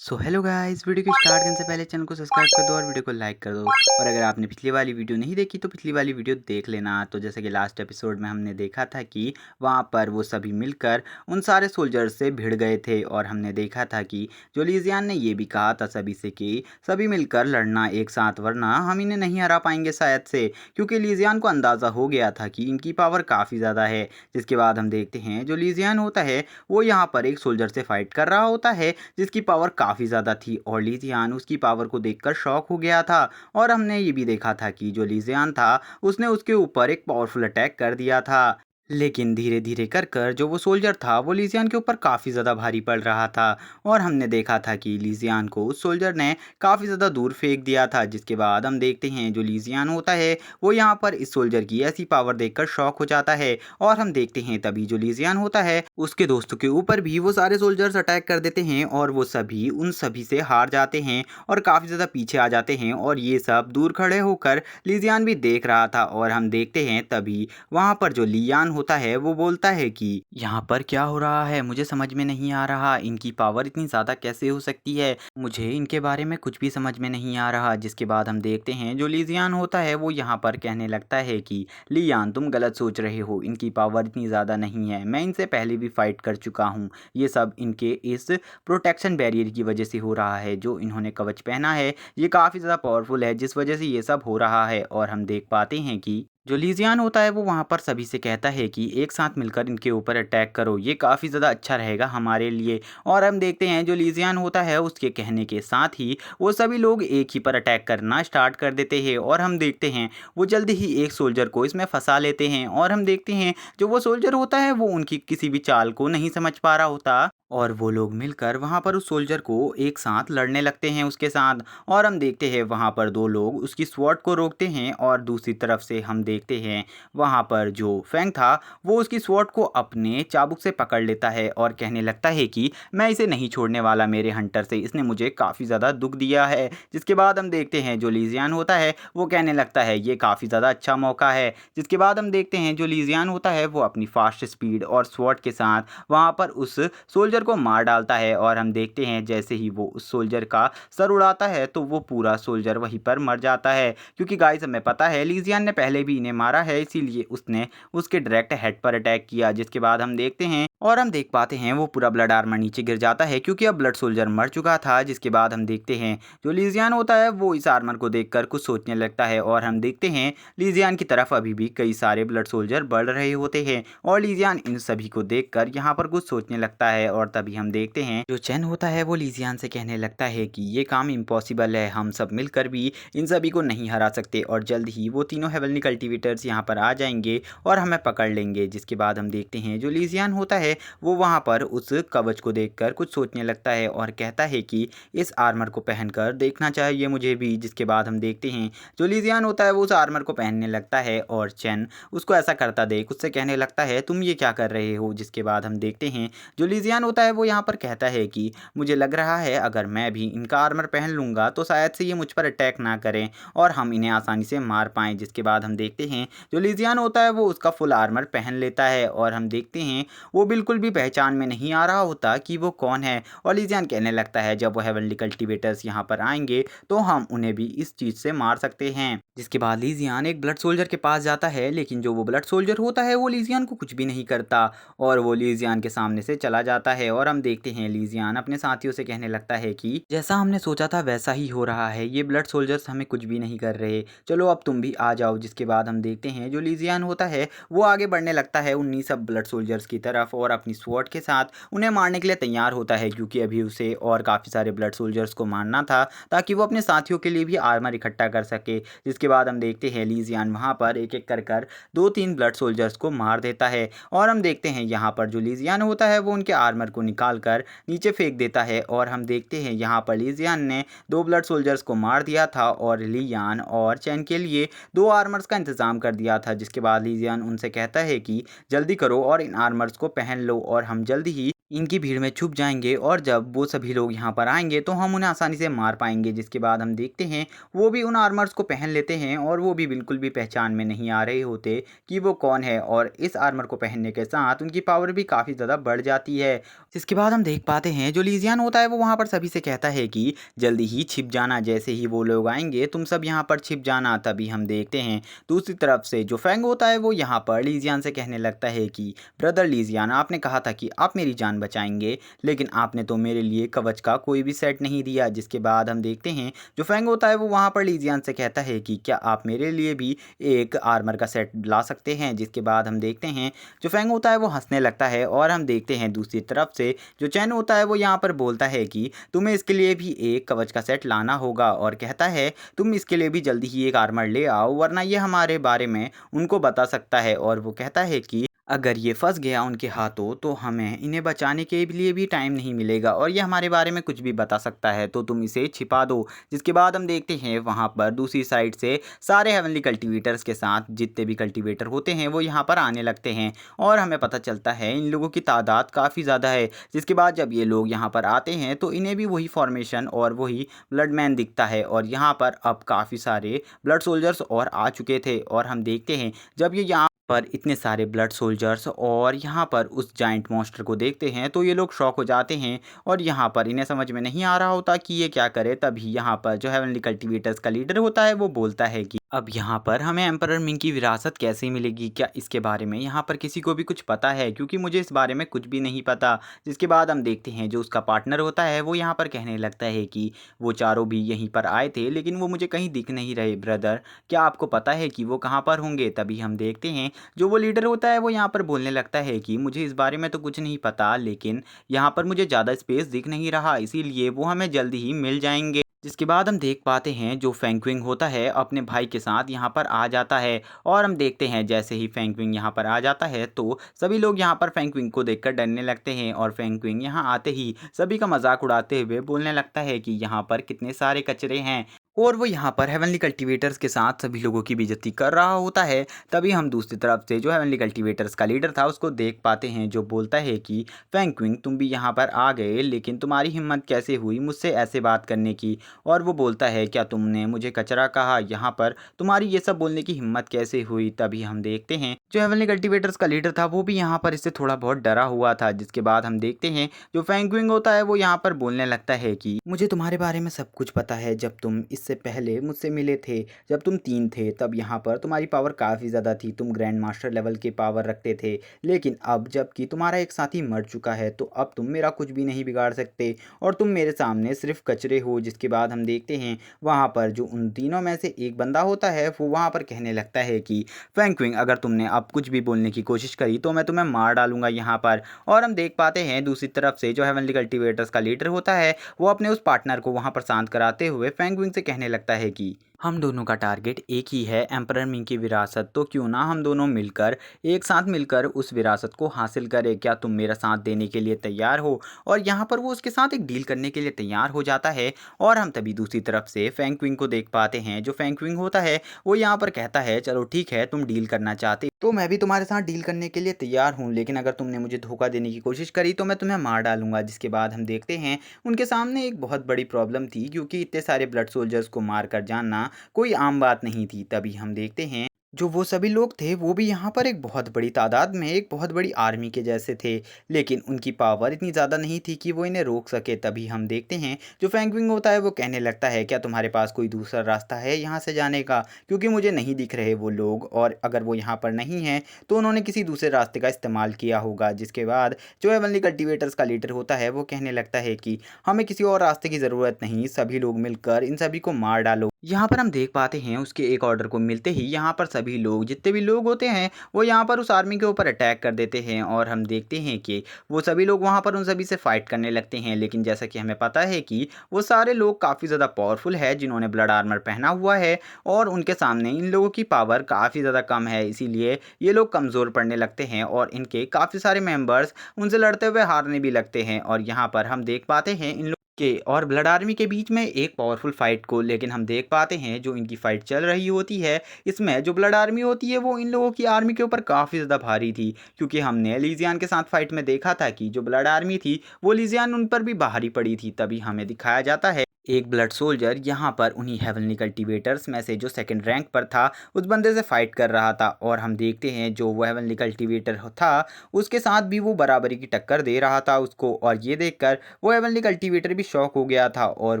Hello guys, video को start करने से पहले चैनल को सब्सक्राइब कर दो और वीडियो को लाइक कर दो। और अगर आपने पिछली वाली वीडियो नहीं देखी तो पिछली वाली वीडियो देख लेना। तो जैसे कि लास्ट एपिसोड में हमने देखा था कि वहाँ पर वो सभी मिलकर उन सारे सोल्जर्स से भिड़ गए थे और हमने देखा था कि जो लीजियान ने ये भी कहा था सभी से कि सभी मिलकर लड़ना एक साथ, वरना हम इन्हें नहीं हरा पाएंगे शायद से, क्योंकि लीजियान को अंदाज़ा हो गया था कि इनकी पावर काफ़ी ज़्यादा है। जिसके बाद हम देखते हैं जो लीजियान होता है वो यहाँ पर एक सोल्जर से फाइट कर रहा होता है जिसकी पावर काफ़ी ज़्यादा थी और लीजियान उसकी पावर को देखकर शॉक हो गया था। और हमने ये भी देखा था कि जो लीजियान था उसने उसके ऊपर एक पावरफुल अटैक कर दिया था। लेकिन धीरे धीरे कर कर जो वो सोल्जर था वो लीजियान के ऊपर काफ़ी ज़्यादा भारी पड़ रहा था। और हमने देखा था कि लीजियान को उस सोल्जर ने काफ़ी ज़्यादा दूर फेंक दिया था। जिसके बाद हम देखते हैं जो लीजियान होता है वो यहाँ पर इस सोल्जर की ऐसी पावर देखकर शॉक हो जाता है। और हम देखते हैं तभी जो लीजियान होता है उसके दोस्तों के ऊपर भी वो सारे सोल्जर्स अटैक कर देते हैं और वो सभी उन सभी से हार जाते हैं और काफ़ी ज़्यादा पीछे आ जाते हैं। और ये सब दूर खड़े होकर लीजियान भी देख रहा था। और हम देखते हैं तभी वहाँ पर जो लियान होता है वो बोलता है कि यहाँ पर क्या हो रहा है, मुझे समझ में नहीं आ रहा, इनकी पावर इतनी ज़्यादा कैसे हो सकती है, मुझे इनके बारे में कुछ भी समझ में नहीं आ रहा। जिसके बाद हम देखते हैं जो लिजियान होता है वो यहाँ पर कहने लगता है कि लियान तुम गलत सोच रहे हो, इनकी पावर इतनी ज़्यादा नहीं है, मैं इनसे पहले भी फाइट कर चुका हूँ। ये सब इनके इस प्रोटेक्शन बैरियर की वजह से हो रहा है। जो इन्होंने कवच पहना है ये काफ़ी ज़्यादा पावरफुल है जिस वजह से ये सब हो रहा है। और हम देख पाते हैं कि जो लीजियान होता है वो वहाँ पर सभी से कहता है कि एक साथ मिलकर इनके ऊपर अटैक करो, ये काफ़ी ज़्यादा अच्छा रहेगा हमारे लिए। और हम देखते हैं जो लीजियान होता है उसके कहने के साथ ही वो सभी लोग एक ही पर अटैक करना स्टार्ट कर देते हैं। और हम देखते हैं वो जल्दी ही एक सोल्जर को इसमें फंसा लेते हैं। और हम देखते हैं जो वो सोल्जर होता है वो उनकी किसी भी चाल को नहीं समझ पा रहा होता और वो लोग मिलकर वहाँ पर उस सोल्जर को एक साथ लड़ने लगते हैं उसके साथ। और हम देखते हैं वहाँ पर दो लोग उसकी स्वॉर्ड को रोकते हैं और दूसरी तरफ से हम देखते हैं वहाँ पर जो फैंग था वो उसकी स्वॉर्ड को अपने चाबुक से पकड़ लेता है और कहने लगता है कि मैं इसे नहीं छोड़ने वाला मेरे हंटर से, इसने मुझे काफ़ी ज़्यादा दुख दिया है। जिसके बाद हम देखते हैं जो लीजियान होता है वो कहने लगता है ये काफ़ी ज़्यादा अच्छा मौका है। जिसके बाद हम देखते हैं जो लीजियान होता है वो अपनी फास्ट स्पीड और स्वॉर्ड के साथ वहाँ पर उस सोल्जर को मार डालता है। और हम देखते हैं जैसे ही वो उस सोल्जर का सर उड़ाता है तो वो पूरा सोल्जर वहीं पर मर जाता है, क्योंकि गाइस हमें पता है लीजियन ने पहले भी इन्हें मारा है, इसीलिए उसने उसके डायरेक्ट हेड पर अटैक किया। जिसके बाद हम देखते हैं और हम देख पाते हैं वो पूरा ब्लड आर्मर नीचे गिर जाता है क्योंकि अब ब्लड सोल्जर मर चुका था। जिसके बाद हम देखते हैं जो लीजियन होता है वो इस आर्मर को देखकर कुछ सोचने लगता है और हम देखते हैं लीजियन की तरफ अभी भी कई सारे ब्लड सोल्जर बढ़ रहे होते हैं और लीजियन इन सभी को देखकर यहाँ पर कुछ सोचने लगता है। और तभी हम देखते हैं जो चैन होता है वो लीजियन से कहने लगता है कि ये काम इम्पॉसिबल है, हम सब मिलकर भी इन सभी को नहीं हरा सकते और जल्द ही वो तीनों हेवनली कल्टीवेटर्स यहाँ पर आ जाएंगे और हमें पकड़ लेंगे। जिसके बाद हम देखते हैं जो लीजियन होता है वो वहाँ पर उस कवच को देखकर कुछ सोचने लगता है और कहता है कि इस आर्मर को पहनकर देखना चाहिए मुझे भी। जिसके बाद हम देखते हैं जो लीजियन होता है वो उस आर्मर को पहनने लगता है और चैन उसको ऐसा करता देख उससे कहने लगता है तुम ये क्या कर रहे हो। जिसके बाद हम देखते हैं जो लीजियन होता है वो यहाँ पर कहता है कि मुझे लग रहा है अगर मैं भी इनका आर्मर पहन लूँगा तो शायद से ये मुझ पर अटैक ना करें और हम इन्हें आसानी से मार पाएँ। जिसके बाद हम देखते हैं जो लीजियन होता है वो उसका फुल आर्मर पहन लेता है और हम देखते हैं वो बिल्कुल भी पहचान में नहीं आ रहा होता कि वो कौन है। और लीजियन कहने लगता है जब वो हेवनली कल्टीवेटर्स यहाँ पर आएंगे तो हम उन्हें भी इस चीज़ से मार सकते हैं। जिसके बाद लीजियन एक ब्लड सोल्जर के पास जाता है, लेकिन जो वो ब्लड सोल्जर होता है वो लीजियन को कुछ भी नहीं करता और वो लीजियन के सामने से चला जाता है। और हम देखते हैं लीजियन अपने साथियों से कहने लगता है कि जैसा हमने सोचा था वैसा ही हो रहा है, ये ब्लड सोल्जर्स हमें कुछ भी नहीं कर रहे, चलो अब तुम भी आ जाओ। जिसके बाद हम देखते हैं जो लीजियन होता है वो आगे बढ़ने लगता है उन्हीं सब ब्लड सोल्जर्स की तरफ और अपनी स्वॉर्ड के साथ उन्हें मारने के लिए तैयार होता है, क्योंकि अभी उसे और काफ़ी सारे ब्लड सोल्जर्स को मारना था ताकि वो अपने साथियों के लिए भी आर्मर इकट्ठा कर सके। जिसके बाद हम देखते हैं लीजियन वहाँ पर एक एक कर कर 2-3 ब्लड सोल्जर्स को मार देता है। और हम देखते हैं यहाँ पर जो लीजियन होता है वो उनके आर्मर को निकाल कर नीचे फेंक देता है और हम देखते हैं यहाँ पर लीजियन ने 2 ब्लड सोल्जर्स को मार दिया था और लियान और चैन के लिए 2 आर्मर्स का इंतज़ाम कर दिया था। जिसके बाद लीजियन उनसे कहता है कि जल्दी करो और इन आर्मर्स को पहन लो और हम जल्दी ही इनकी भीड़ में छुप जाएंगे और जब वो सभी लोग यहाँ पर आएंगे तो हम उन्हें आसानी से मार पाएंगे। जिसके बाद हम देखते हैं वो भी उन आर्मर्स को पहन लेते हैं और वो भी बिल्कुल भी पहचान में नहीं आ रहे होते कि वो कौन है और इस आर्मर को पहनने के साथ उनकी पावर भी काफ़ी ज़्यादा बढ़ जाती है। जिसके बाद हम देख पाते हैं जो लीजियन होता है वो वहाँ पर सभी से कहता है कि जल्दी ही छिप जाना, जैसे ही वो लोग आएंगे तुम सब यहाँ पर छिप जाना। तभी हम देखते हैं दूसरी तरफ से जो फैंग होता है वो यहाँ पर लीजियन से कहने लगता है कि ब्रदर लीजियन, आपने कहा था कि आप मेरी जान बचाएंगे, लेकिन आपने तो मेरे लिए कवच का कोई भी सेट नहीं दिया। जिसके बाद हम देखते हैं जो फैंग होता है वो वहाँ पर लीजियन से कहता है कि क्या आप मेरे लिए भी एक आर्मर का सेट ला सकते हैं। जिसके बाद हम देखते हैं जो फैंग होता है वो हंसने लगता है और हम देखते हैं दूसरी तरफ से जो चैन होता है वो यहाँ पर बोलता है कि तुम्हें इसके लिए भी एक कवच का सेट लाना होगा, और कहता है तुम इसके लिए भी जल्दी ही एक आर्मर ले आओ, वरना ये हमारे बारे में उनको बता सकता है। और वो कहता है कि अगर ये फंस गया उनके हाथों तो हमें इन्हें बचाने के लिए भी टाइम नहीं मिलेगा, और ये हमारे बारे में कुछ भी बता सकता है, तो तुम इसे छिपा दो। जिसके बाद हम देखते हैं वहाँ पर दूसरी साइड से सारे हेवनली कल्टीवेटर्स के साथ जितने भी कल्टीवेटर होते हैं वो यहाँ पर आने लगते हैं, और हमें पता चलता है इन लोगों की तादाद काफ़ी ज़्यादा है। जिसके बाद जब ये लोग यहाँ पर आते हैं तो इन्हें भी वही फॉर्मेशन और वही ब्लडमैन दिखता है, और यहाँ पर अब काफ़ी सारे ब्लड सोल्जर्स और आ चुके थे। और हम देखते हैं जब ये यहाँ पर इतने सारे ब्लड सोल्जर्स और यहाँ पर उस जाइंट मॉन्स्टर को देखते हैं तो ये लोग शॉक हो जाते हैं, और यहाँ पर इन्हें समझ में नहीं आ रहा होता कि ये क्या करे। तभी यहाँ पर जो हेवनली कल्टीवेटर्स का लीडर होता है वो बोलता है कि अब यहाँ पर हमें एम्परर मिंग की विरासत कैसे मिलेगी, क्या इसके बारे में यहाँ पर किसी को भी कुछ पता है, क्योंकि मुझे इस बारे में कुछ भी नहीं पता। जिसके बाद हम देखते हैं जो उसका पार्टनर होता है वो यहाँ पर कहने लगता है कि वो चारों भी यहीं पर आए थे, लेकिन वो मुझे कहीं दिख नहीं रहे ब्रदर, क्या आपको पता है कि वो कहाँ पर होंगे। तभी हम देखते हैं जो वो लीडर होता है वो यहाँ पर बोलने लगता है कि मुझे इस बारे में तो कुछ नहीं पता, लेकिन यहाँ पर मुझे ज़्यादा स्पेस दिख नहीं रहा, इसीलिए वो हमें जल्दी ही मिल जाएंगे। जिसके बाद हम देख पाते हैं जो फेंगक्विंग होता है अपने भाई के साथ यहाँ पर आ जाता है, और हम देखते हैं जैसे ही फेंगक्विंग यहाँ पर आ जाता है तो सभी लोग यहाँ पर फेंगक्विंग को देखकर डरने लगते हैं, और फेंगक्विंग यहाँ आते ही सभी का मजाक उड़ाते हुए बोलने लगता है कि यहाँ पर कितने सारे कचरे हैं, और वो यहाँ पर हेवनली कल्टीवेटर्स के साथ सभी लोगों की बेइज्जती कर रहा होता है। तभी हम दूसरी तरफ से जो हेवनली कल्टीवेटर्स का लीडर था उसको देख पाते हैं, जो बोलता है कि फेंगक्विंग तुम भी यहाँ पर आ गए, लेकिन तुम्हारी हिम्मत कैसे हुई मुझसे ऐसे बात करने की। और वो बोलता है क्या तुमने मुझे कचरा कहा, यहाँ पर तुम्हारी ये सब बोलने की हिम्मत कैसे हुई। तभी हम देखते हैं जो हेवनली कल्टीवेटर्स का लीडर था वो भी यहाँ पर इससे थोड़ा बहुत डरा हुआ था। जिसके बाद हम देखते हैं जो फेंगक्विंग होता है वो यहाँ पर बोलने लगता है कि मुझे तुम्हारे बारे में सब कुछ पता है, जब तुम इससे पहले मुझसे मिले थे जब तुम 3 थे तब यहाँ पर तुम्हारी पावर काफ़ी ज़्यादा थी, तुम ग्रैंड मास्टर लेवल के पावर रखते थे, लेकिन अब जबकि तुम्हारा एक साथी मर चुका है तो अब तुम मेरा कुछ भी नहीं बिगाड़ सकते, और तुम मेरे सामने सिर्फ कचरे हो। जिसके बाद हम देखते हैं वहाँ पर जो उन तीनों में से एक बंदा होता है वो वहाँ पर कहने लगता है कि फेंगक्विंग अगर तुमने अब कुछ भी बोलने की कोशिश करी तो मैं तुम्हें मार डालूंगा यहाँ पर। और हम देख पाते हैं दूसरी तरफ से जो हेवनली कल्टीवेटर्स का लीडर होता है वो अपने उस पार्टनर को वहाँ पर शांत कराते हुए फेंगक्विंग से कहने लगता है कि हम दोनों का टारगेट एक ही है, एम्परर मिंग की विरासत, तो क्यों ना हम दोनों मिलकर एक साथ मिलकर उस विरासत को हासिल करें, क्या तुम मेरा साथ देने के लिए तैयार हो। और यहाँ पर वो उसके साथ एक डील करने के लिए तैयार हो जाता है, और हम तभी दूसरी तरफ से फेंगक्विंग को देख पाते हैं। जो फेंगक्विंग होता है वो यहाँ पर कहता है चलो ठीक है तुम डील करना चाहते तो मैं भी तुम्हारे साथ डील करने के लिए तैयार हूँ, लेकिन अगर तुमने मुझे धोखा देने की कोशिश करी तो मैं तुम्हें मार डालूंगा। जिसके बाद हम देखते हैं उनके सामने एक बहुत बड़ी प्रॉब्लम थी, क्योंकि इतने सारे ब्लड सोल्जर्स को मार कर जानना कोई आम बात नहीं थी। तभी हम देखते हैं जो वो सभी लोग थे वो भी यहाँ पर एक बहुत बड़ी तादाद में एक बहुत बड़ी आर्मी के जैसे थे, लेकिन उनकी पावर इतनी ज़्यादा नहीं थी कि वो इन्हें रोक सके। तभी हम देखते हैं जो फेंगक्विंग होता है वो कहने लगता है क्या तुम्हारे पास कोई दूसरा रास्ता है यहाँ से जाने का, क्योंकि मुझे नहीं दिख रहे वो लोग, और अगर वो यहाँ पर नहीं हैं तो उन्होंने किसी दूसरे रास्ते का इस्तेमाल किया होगा। जिसके बाद जो हेवनली कल्टीवेटर्स का लीडर होता है वो कहने लगता है कि हमें किसी और रास्ते की ज़रूरत नहीं, सभी लोग मिलकर इन सभी को मार डालो। यहाँ पर हम देख पाते हैं उसके एक ऑर्डर को मिलते ही यहाँ पर सभी लोग जितने भी लोग होते हैं वो यहाँ पर उस आर्मी के ऊपर अटैक कर देते हैं, और हम देखते हैं कि वो सभी लोग वहाँ पर उन सभी से फाइट करने लगते हैं। लेकिन जैसा कि हमें पता है कि वो सारे लोग काफ़ी ज़्यादा पावरफुल है जिन्होंने ब्लड आर्मर पहना हुआ है, और उनके सामने इन लोगों की पावर काफ़ी ज़्यादा कम है, इसीलिए ये लोग कमज़ोर पड़ने लगते हैं, और इनके काफ़ी सारे मेम्बर्स उनसे लड़ते हुए हारने भी लगते हैं। और यहाँ पर हम देख पाते हैं इन के और ब्लड आर्मी के बीच में एक पावरफुल फाइट को, लेकिन हम देख पाते हैं जो इनकी फाइट चल रही होती है इसमें जो ब्लड आर्मी होती है वो इन लोगों की आर्मी के ऊपर काफ़ी ज़्यादा भारी थी, क्योंकि हमने लीजियन के साथ फाइट में देखा था कि जो ब्लड आर्मी थी वो लीजियन उन पर भी भारी पड़ी थी। तभी हमें दिखाया जाता है एक ब्लड सोल्जर यहाँ पर उन्हीं हेवनली कल्टीवेटर्स में से जो सेकंड रैंक पर था उस बंदे से फाइट कर रहा था, और हम देखते हैं जो वो हेवनली कल्टीवेटर था उसके साथ भी वो बराबरी की टक्कर दे रहा था उसको। और ये देखकर वो हेवनली कल्टीवेटर भी शॉक हो गया था, और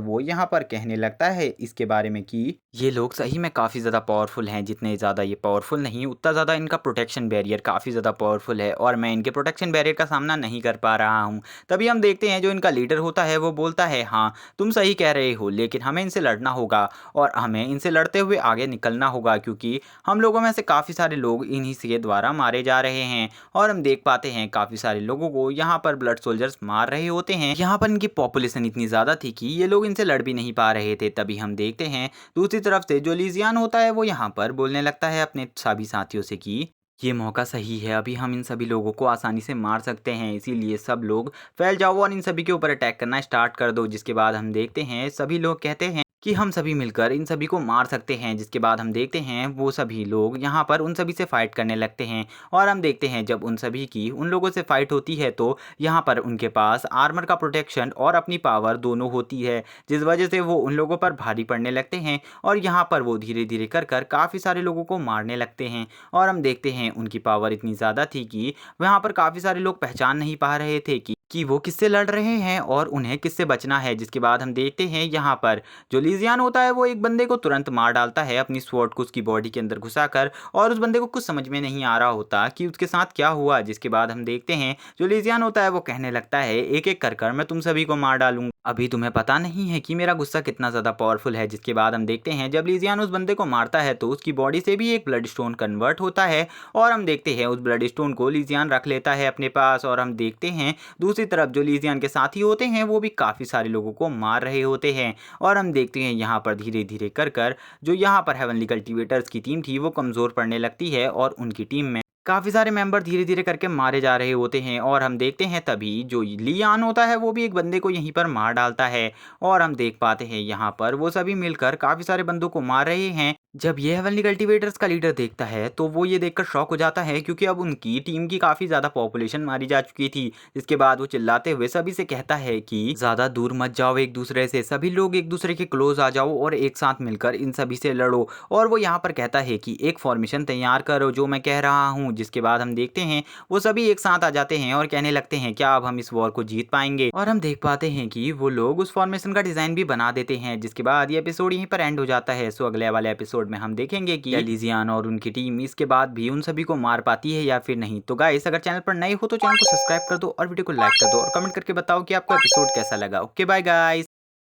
वो यहाँ पर कहने लगता है इसके बारे में कि ये लोग सही में काफ़ी ज़्यादा पावरफुल हैं। जितने ज़्यादा ये पावरफुल नहीं उतना ज़्यादा इनका प्रोटेक्शन बैरियर काफ़ी ज़्यादा पावरफुल है, और मैं इनके प्रोटेक्शन बैरियर का सामना नहीं कर पा रहा हूँ। तभी हम देखते हैं जो इनका लीडर होता है वो बोलता है, हाँ तुम सही कह रहे हो, लेकिन हमें इनसे लड़ना होगा और हमें इनसे लड़ते हुए आगे निकलना होगा, क्योंकि हम लोगों में से काफ़ी सारे लोग इन्हीं के द्वारा मारे जा रहे हैं। और हम देख पाते हैं काफ़ी सारे लोगों को यहाँ पर ब्लड सोल्जर्स मार रहे होते हैं। यहाँ पर इनकी पॉपुलेशन इतनी ज़्यादा थी कि ये लोग इनसे लड़ भी नहीं पा रहे थे। तभी हम देखते हैं दूसरी तरफ से जो लीजियान होता है वो यहाँ पर बोलने लगता है अपने सभी साथियों से कि ये मौका सही है, अभी हम इन सभी लोगों को आसानी से मार सकते हैं, इसीलिए सब लोग फैल जाओ और इन सभी के ऊपर अटैक करना स्टार्ट कर दो। जिसके बाद हम देखते हैं सभी लोग कहते हैं कि हम सभी मिलकर इन सभी को मार सकते हैं। जिसके बाद हम देखते हैं वो सभी लोग यहाँ पर उन सभी से फाइट करने लगते हैं, और हम देखते हैं जब उन सभी की उन लोगों से फाइट होती है तो यहाँ पर उनके पास आर्मर का प्रोटेक्शन और अपनी पावर दोनों होती है, जिस वजह से वो उन लोगों पर भारी पड़ने लगते हैं। और यहाँ पर वो धीरे धीरे कर कर काफ़ी सारे लोगों को मारने लगते हैं, और हम देखते हैं उनकी पावर इतनी ज़्यादा थी कि वहाँ पर काफ़ी सारे लोग पहचान नहीं पा रहे थे कि वो किससे लड़ रहे हैं और उन्हें किससे बचना है। जिसके बाद हम देखते हैं यहाँ पर जो लीजियान होता है वो एक बंदे को तुरंत मार डालता है अपनी स्वॉर्ड को उसकी बॉडी के अंदर घुसाकर, और उस बंदे को कुछ समझ में नहीं आ रहा होता कि उसके साथ क्या हुआ। जिसके बाद हम देखते हैं जो लीजियान होता है वो कहने लगता है एक एक कर कर मैं तुम सभी को मार डालूंगा, अभी तुम्हें पता नहीं है कि मेरा गुस्सा कितना ज़्यादा पावरफुल है। जिसके बाद हम देखते हैं जब लीजियान उस बंदे को मारता है तो उसकी बॉडी से भी एक ब्लड स्टोन कन्वर्ट होता है, और हम देखते हैं उस ब्लड स्टोन को लीजियान रख लेता है अपने पास। और हम देखते हैं दूसरी तरफ जो लीजियान के साथी होते हैं वो भी काफ़ी सारे लोगों को मार रहे होते हैं, और हम देखते हैं यहाँ पर धीरे धीरे कर कर जो यहाँ पर हेवनली कल्टीवेटर्स की टीम थी वो कमज़ोर पड़ने लगती है, और उनकी टीम में काफ़ी सारे मेंबर धीरे धीरे करके मारे जा रहे होते हैं। और हम देखते हैं तभी जो लियान होता है वो भी एक बंदे को यहीं पर मार डालता है, और हम देख पाते हैं यहाँ पर वो सभी मिलकर काफ़ी सारे बंदों को मार रहे हैं। जब ये हेवनली कल्टीवेटर्स का लीडर देखता है तो वो ये देखकर शॉक हो जाता है, क्योंकि अब उनकी टीम की काफ़ी ज़्यादा पॉपुलेशन मारी जा चुकी थी। जिसके बाद वो चिल्लाते हुए सभी से कहता है कि ज़्यादा दूर मत जाओ एक दूसरे से, सभी लोग एक दूसरे के क्लोज आ जाओ और एक साथ मिलकर इन सभी से लड़ो। और वो यहाँ पर कहता है कि एक फॉर्मेशन तैयार करो जो मैं कह रहा हूँ। जिसके बाद हम देखते हैं वो सभी एक साथ आ जाते हैं और कहने लगते हैं क्या अब हम इस वॉर को जीत पाएंगे, और हम देख पाते हैं कि वो लोग उस फॉर्मेशन का डिज़ाइन भी बना देते हैं। जिसके बाद ये एपिसोड यहीं पर एंड हो जाता है। सो अगले वाले एपिसोड में हम देखेंगे कि एलिजियन और उनकी टीम इसके बाद भी उन सभी को मार पाती है या फिर नहीं। तो गाइस अगर चैनल पर नए हो तो चैनल को सब्सक्राइब कर दो और वीडियो को लाइक कर दो और कमेंट करके बताओ कि आपको एपिसोड कैसा लगा। Okay bye guys.